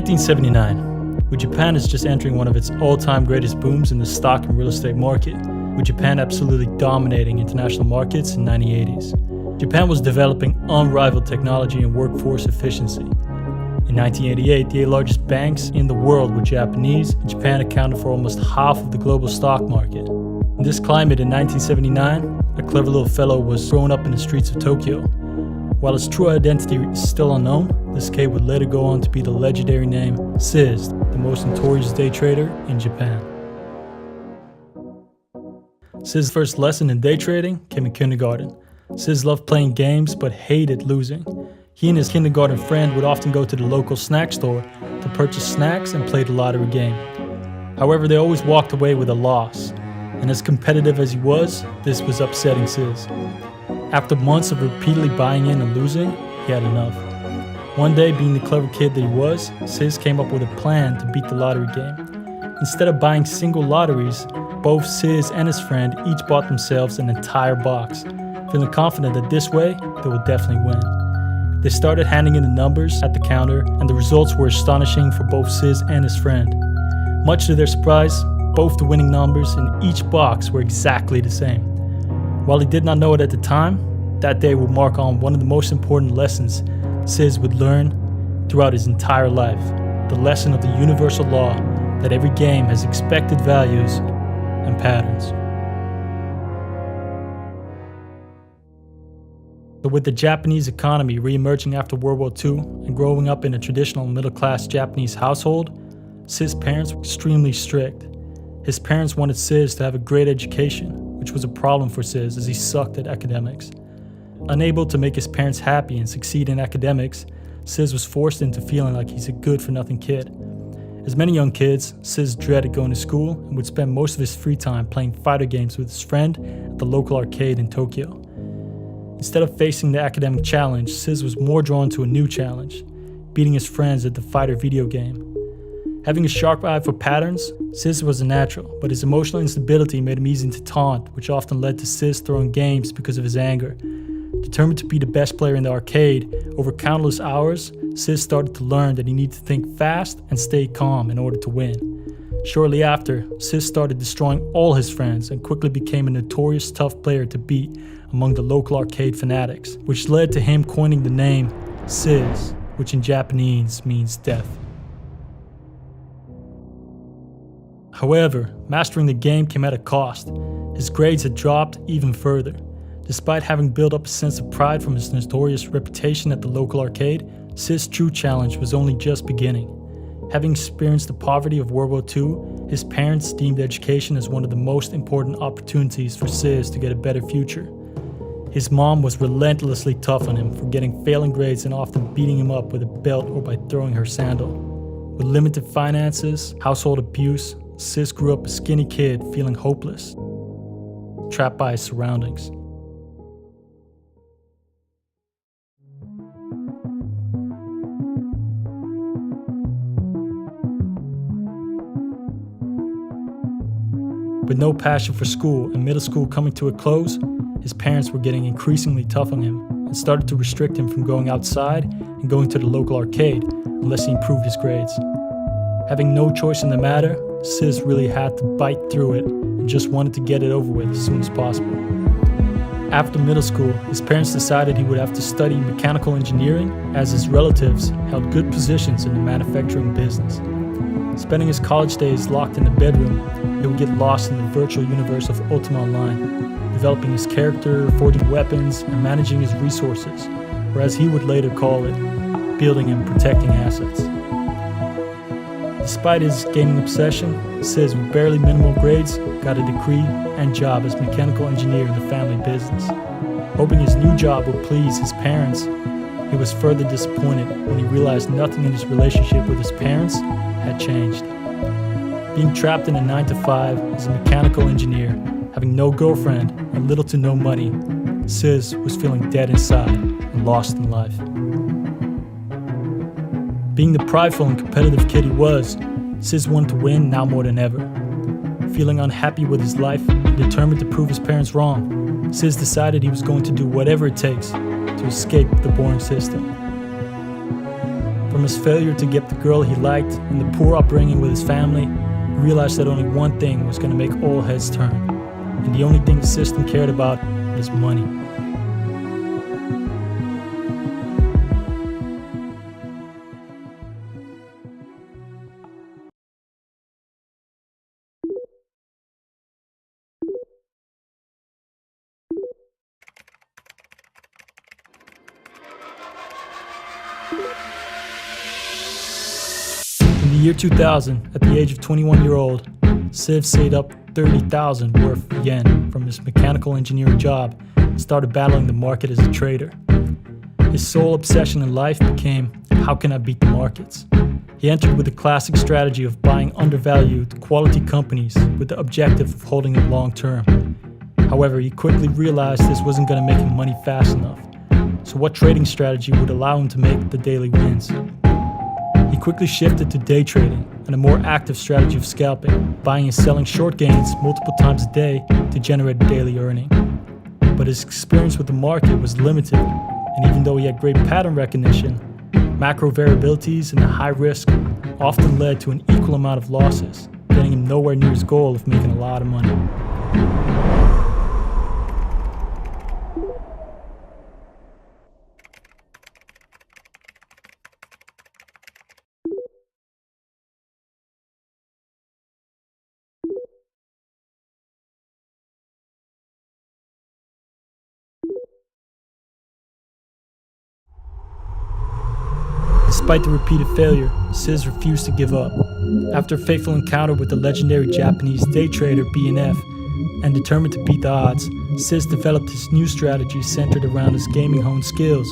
1979, with Japan is just entering one of its all-time greatest booms in the stock and real estate market, with Japan absolutely dominating international markets in the 1980s. Japan was developing unrivaled technology and workforce efficiency. In 1988, the 8 largest banks in the world were Japanese, and Japan accounted for almost half of the global stock market. In this climate in 1979, a clever little fellow was growing up in the streets of Tokyo. While his true identity is still unknown, this kid would later go on to be the legendary name CIS, the most notorious day trader in Japan. CIS' first lesson in day trading came in kindergarten. CIS loved playing games but hated losing. He and his kindergarten friend would often go to the local snack store to purchase snacks and play the lottery game. However, they always walked away with a loss, and as competitive as he was, this was upsetting CIS. After months of repeatedly buying in and losing, he had enough. One day, being the clever kid that he was, CIS came up with a plan to beat the lottery game. Instead of buying single lotteries, both CIS and his friend each bought themselves an entire box, feeling confident that this way, they would definitely win. They started handing in the numbers at the counter, and the results were astonishing for both CIS and his friend. Much to their surprise, both the winning numbers in each box were exactly the same. While he did not know it at the time, that day would mark on one of the most important lessons CIS would learn throughout his entire life, the lesson of the universal law that every game has expected values and patterns. But with the Japanese economy re-emerging after World War II and growing up in a traditional middle-class Japanese household, CIS' parents were extremely strict. His parents wanted CIS to have a great education, which was a problem for CIS as he sucked at academics. Unable to make his parents happy and succeed in academics, CIS was forced into feeling like he's a good-for-nothing kid. As many young kids, CIS dreaded going to school and would spend most of his free time playing fighter games with his friend at the local arcade in Tokyo. Instead of facing the academic challenge, CIS was more drawn to a new challenge, beating his friends at the fighter video game. Having a sharp eye for patterns, CIS was a natural, but his emotional instability made him easy to taunt, which often led to CIS throwing games because of his anger. Determined to be the best player in the arcade, over countless hours, CIS started to learn that he needed to think fast and stay calm in order to win. Shortly after, CIS started destroying all his friends and quickly became a notorious tough player to beat among the local arcade fanatics, which led to him coining the name CIS, which in Japanese means death. However, mastering the game came at a cost. His grades had dropped even further. Despite having built up a sense of pride from his notorious reputation at the local arcade, CIS' true challenge was only just beginning. Having experienced the poverty of World War II, his parents deemed education as one of the most important opportunities for CIS to get a better future. His mom was relentlessly tough on him for getting failing grades and often beating him up with a belt or by throwing her sandal. With limited finances, household abuse, CIS grew up a skinny kid feeling hopeless, trapped by his surroundings. With no passion for school and middle school coming to a close, his parents were getting increasingly tough on him and started to restrict him from going outside and going to the local arcade unless he improved his grades. Having no choice in the matter, CIS really had to bite through it and just wanted to get it over with as soon as possible. After middle school, his parents decided he would have to study mechanical engineering as his relatives held good positions in the manufacturing business. Spending his college days locked in the bedroom, he would get lost in the virtual universe of Ultima Online, developing his character, forging weapons, and managing his resources, or as he would later call it, building and protecting assets. Despite his gaming obsession, CIS with barely minimal grades got a degree and job as mechanical engineer in the family business. Hoping his new job would please his parents, he was further disappointed when he realized nothing in his relationship with his parents had changed. Being trapped in a 9-to-5 as a mechanical engineer, having no girlfriend and little to no money, CIS was feeling dead inside and lost in life. Being the prideful and competitive kid he was, CIS wanted to win now more than ever. Feeling unhappy with his life and determined to prove his parents wrong, CIS decided he was going to do whatever it takes to escape the boring system. From From his failure to get the girl he liked and the poor upbringing with his family, he realized that only one thing was going to make all heads turn. And the only thing the system cared about is money. In the year 2000, at the age of 21-year-old, Civ saved up 30,000 worth of yen from his mechanical engineering job and started battling the market as a trader. His sole obsession in life became, how can I beat the markets? He entered with the classic strategy of buying undervalued, quality companies with the objective of holding them long term. However, he quickly realized this wasn't going to make him money fast enough. So what trading strategy would allow him to make the daily wins? He quickly shifted to day trading and a more active strategy of scalping, buying and selling short gains multiple times a day to generate a daily earning. But his experience with the market was limited, and even though he had great pattern recognition, macro variabilities and the high risk often led to an equal amount of losses, getting him nowhere near his goal of making a lot of money. Despite the repeated failure, CIS refused to give up. After a fateful encounter with the legendary Japanese day trader BNF, and determined to beat the odds, CIS developed his new strategy centered around his gaming-honed skills,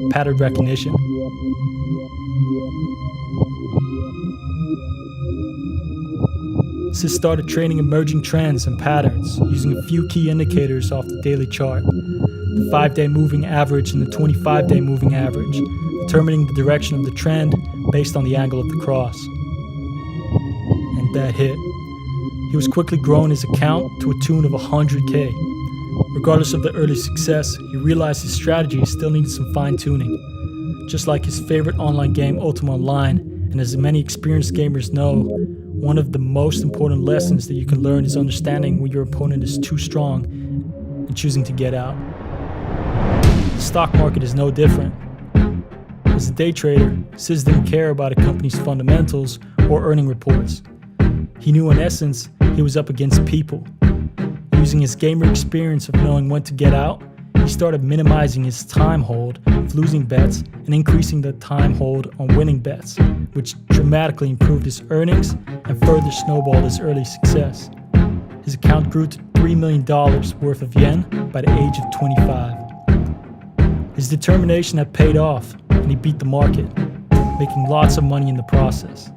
pattern recognition. CIS started trading emerging trends and patterns using a few key indicators off the daily chart, the 5-day moving average and the 25-day moving average, determining the direction of the trend based on the angle of the cross. And that hit. He was quickly growing his account to a tune of 100K. Regardless of the early success, he realized his strategy still needed some fine-tuning. Just like his favorite online game Ultima Online, and as many experienced gamers know, one of the most important lessons that you can learn is understanding when your opponent is too strong and choosing to get out. The stock market is no different. As a day trader, CIS didn't care about a company's fundamentals or earning reports. He knew in essence he was up against people. Using his gamer experience of knowing when to get out, he started minimizing his time hold of losing bets and increasing the time hold on winning bets, which dramatically improved his earnings and further snowballed his early success. His account grew to $3 million worth of yen by the age of 25. His determination had paid off, and he beat the market, making lots of money in the process.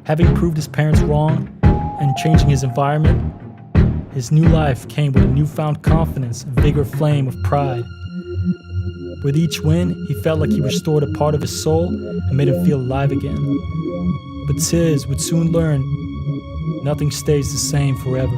Having proved his parents wrong and changing his environment, his new life came with a newfound confidence and vigor flame of pride. With each win, he felt like he restored a part of his soul and made him feel alive again. But CIS would soon learn nothing stays the same forever.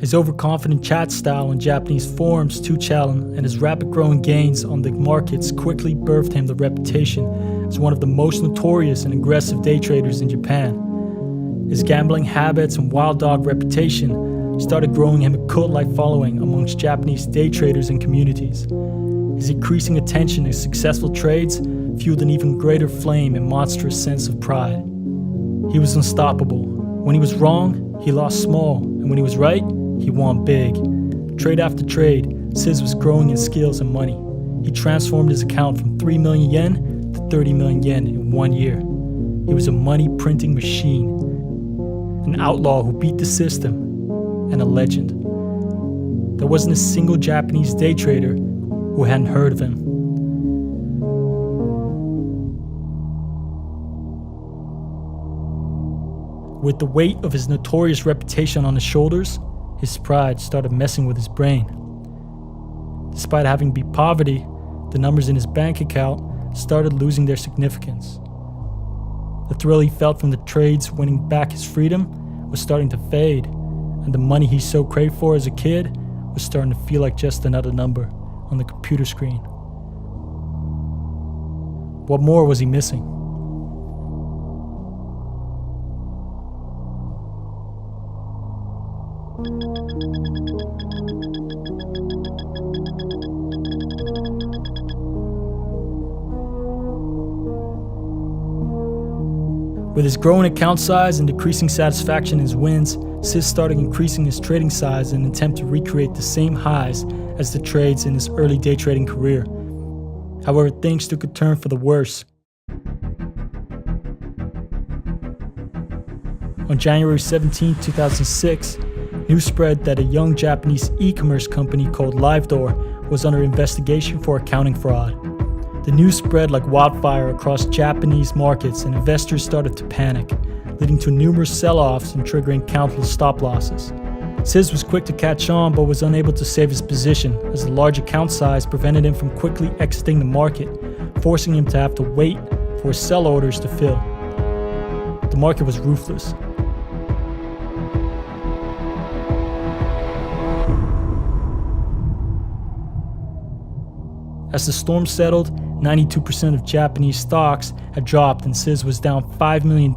His overconfident chat style on Japanese forums, 2chan, and his rapid growing gains on the markets quickly birthed him the reputation as one of the most notorious and aggressive day traders in Japan. His gambling habits and wild dog reputation started growing him a cult-like following amongst Japanese day traders and communities. His increasing attention to successful trades fueled an even greater flame and monstrous sense of pride. He was unstoppable. When he was wrong, he lost small, and when he was right, he won big. Trade after trade, CIS was growing in skills and money. He transformed his account from 3 million yen to 30 million yen in 1 year. He was a money printing machine, an outlaw who beat the system, and a legend. There wasn't a single Japanese day trader who hadn't heard of him. With the weight of his notorious reputation on his shoulders, his pride started messing with his brain. Despite having beat poverty, the numbers in his bank account started losing their significance. The thrill he felt from the trades winning back his freedom was starting to fade, and the money he so craved for as a kid was starting to feel like just another number on the computer screen. What more was he missing? With his growing account size and decreasing satisfaction in his wins, CIS started increasing his trading size in an attempt to recreate the same highs as the trades in his early day trading career. However, things took a turn for the worse. On January 17, 2006, news spread that a young Japanese e-commerce company called LiveDoor was under investigation for accounting fraud. The news spread like wildfire across Japanese markets, and investors started to panic, leading to numerous sell-offs and triggering countless stop losses. CIS was quick to catch on, but was unable to save his position, as the large account size prevented him from quickly exiting the market, forcing him to have to wait for his sell orders to fill. The market was ruthless. As the storm settled, 92% of Japanese stocks had dropped and CIS was down $5 million,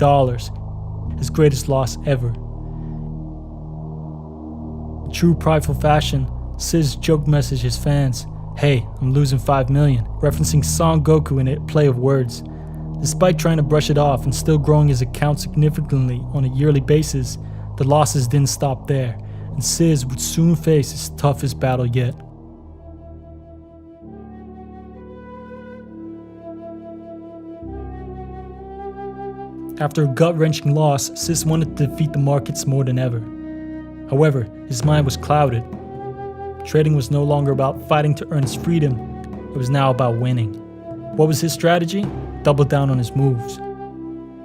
his greatest loss ever. In true prideful fashion, CIS joke messaged his fans, "Hey, I'm losing $5 million," referencing Son Goku in a play of words. Despite trying to brush it off and still growing his account significantly on a yearly basis, the losses didn't stop there, and CIS would soon face his toughest battle yet. After a gut-wrenching loss, CIS wanted to defeat the markets more than ever. However, his mind was clouded. Trading was no longer about fighting to earn his freedom, it was now about winning. What was his strategy? Double down on his moves.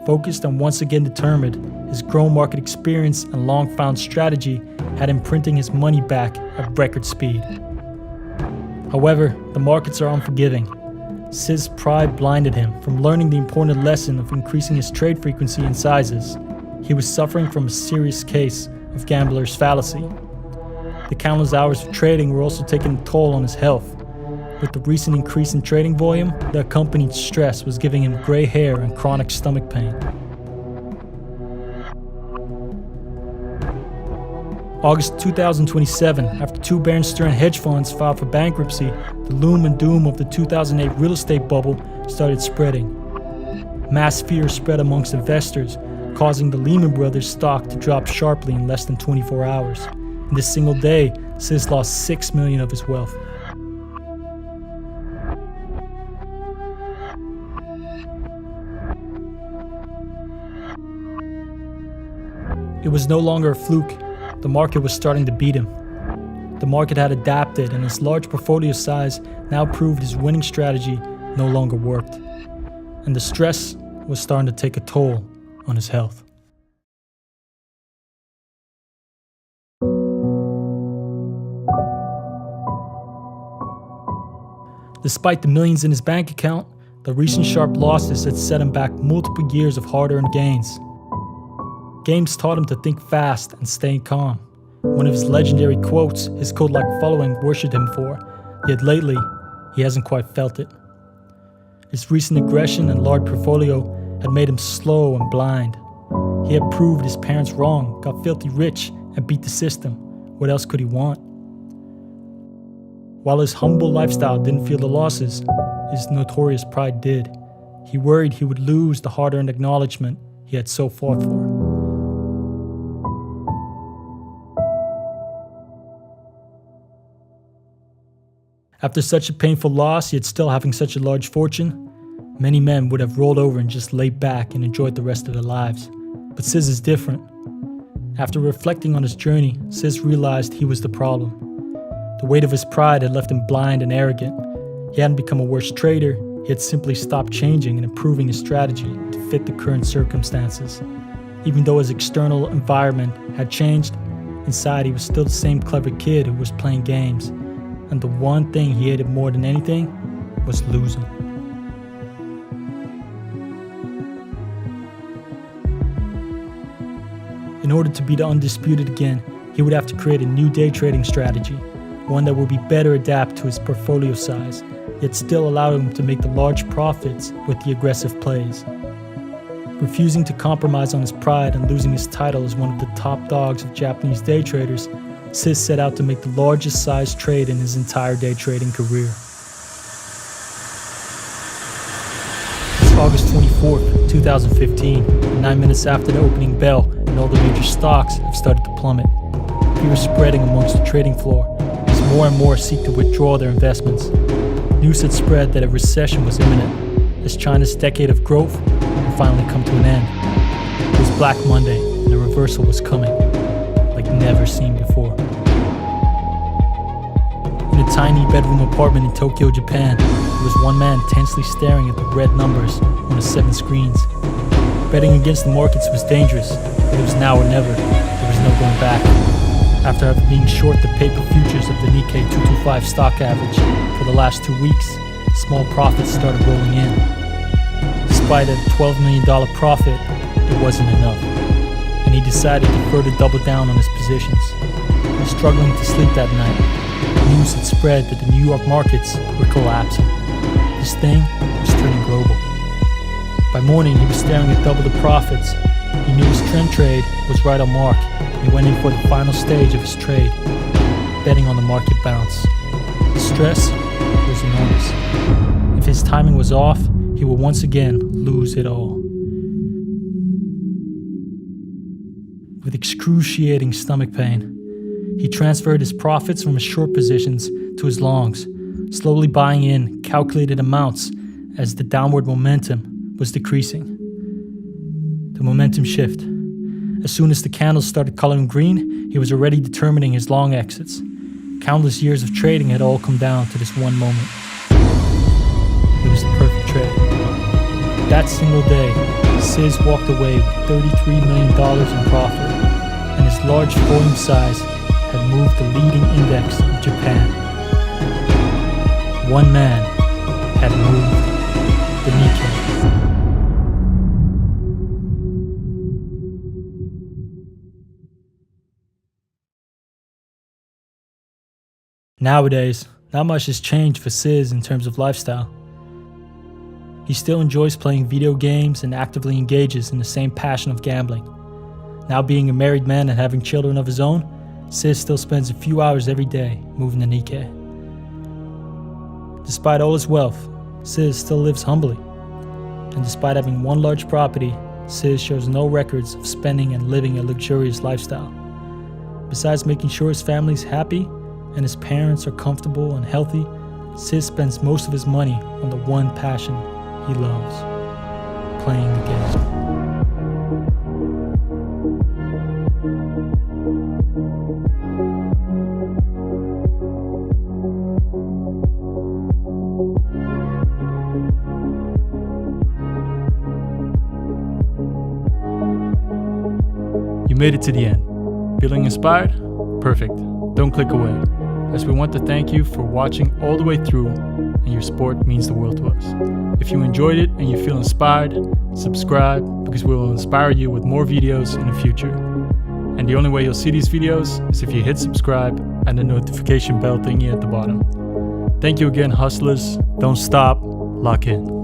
Focused and once again determined, his grown market experience and long-found strategy had him printing his money back at record speed. However, the markets are unforgiving. CIS' pride blinded him from learning the important lesson of increasing his trade frequency and sizes. He was suffering from a serious case of gambler's fallacy. The countless hours of trading were also taking a toll on his health. With the recent increase in trading volume, the accompanied stress was giving him gray hair and chronic stomach pain. August 2027, after two Bear Stearns hedge funds filed for bankruptcy, the loom and doom of the 2008 real estate bubble started spreading. Mass fear spread amongst investors, causing the Lehman Brothers stock to drop sharply in less than 24 hours. In this single day, CIS lost $6 million of his wealth. It was no longer a fluke. The market was starting to beat him. The market had adapted, and his large portfolio size now proved his winning strategy no longer worked. And the stress was starting to take a toll on his health. Despite the millions in his bank account, the recent sharp losses had set him back multiple years of hard-earned gains. Games taught him to think fast and stay calm. One of his legendary quotes his cult-like following worshipped him for, yet lately, he hasn't quite felt it. His recent aggression and large portfolio had made him slow and blind. He had proved his parents wrong, got filthy rich, and beat the system. What else could he want? While his humble lifestyle didn't feel the losses, his notorious pride did. He worried he would lose the hard-earned acknowledgement he had so fought for. After such a painful loss, yet still having such a large fortune, many men would have rolled over and just laid back and enjoyed the rest of their lives. But CIS is different. After reflecting on his journey, CIS realized he was the problem. The weight of his pride had left him blind and arrogant. He hadn't become a worse trader, he had simply stopped changing and improving his strategy to fit the current circumstances. Even though his external environment had changed, inside he was still the same clever kid who was playing games. And the one thing he hated more than anything was losing. order to be the undisputed again, he would have to create a new day trading strategy, one that would be better adapted to his portfolio size, yet still allow him to make the large profits with the aggressive plays. Refusing to compromise on his pride and losing his title as one of the top dogs of Japanese day traders, CIS set out to make the largest size trade in his entire day trading career. It's August 24th, 2015, and 9 minutes after the opening bell, and all the major stocks have started to plummet. Fear is spreading amongst the trading floor as more and more seek to withdraw their investments. News had spread that a recession was imminent, as China's decade of growth had finally come to an end. It was Black Monday, and a reversal was coming, like never seen before. In a tiny bedroom apartment in Tokyo, Japan, there was one man tensely staring at the red numbers on the 7 screens. Betting against the markets was dangerous, but it was now or never. There was no going back. After having been short the paper futures of the Nikkei 225 stock average for the last 2 weeks, small profits started rolling in. Despite a $12 million profit, it wasn't enough, and he decided to further double down on his positions. Struggling to sleep that night, news had spread that the New York markets were collapsing. This thing was turning global. By morning, he was staring at double the profits. He knew his trend trade was right on mark. He went in for the final stage of his trade, betting on the market bounce. The stress was enormous. If his timing was off, he would once again lose it all. With excruciating stomach pain, he transferred his profits from his short positions to his longs, slowly buying in calculated amounts as the downward momentum was decreasing. The momentum shift. As soon as the candles started coloring green, he was already determining his long exits. Countless years of trading had all come down to this one moment. It was the perfect trade. That single day, CIS walked away with $33 million in profit, and his large volume size had moved the leading index of Japan. One man had moved the Nikkei. Nowadays, not much has changed for CIS in terms of lifestyle. He still enjoys playing video games and actively engages in the same passion of gambling. Now being a married man and having children of his own, CIS still spends a few hours every day moving the Nikkei. Despite all his wealth, CIS still lives humbly. And despite having one large property, CIS shows no records of spending and living a luxurious lifestyle. Besides making sure his family is happy and his parents are comfortable and healthy, CIS spends most of his money on the one passion he loves: playing the game. You made it to the end. Feeling inspired? Perfect. Don't click away, as we want to thank you for watching all the way through, and your support means the world to us. If you enjoyed it and you feel inspired, subscribe, because we will inspire you with more videos in the future. And the only way you'll see these videos is if you hit subscribe and the notification bell thingy at the bottom. Thank you again, hustlers. Don't stop. Lock in.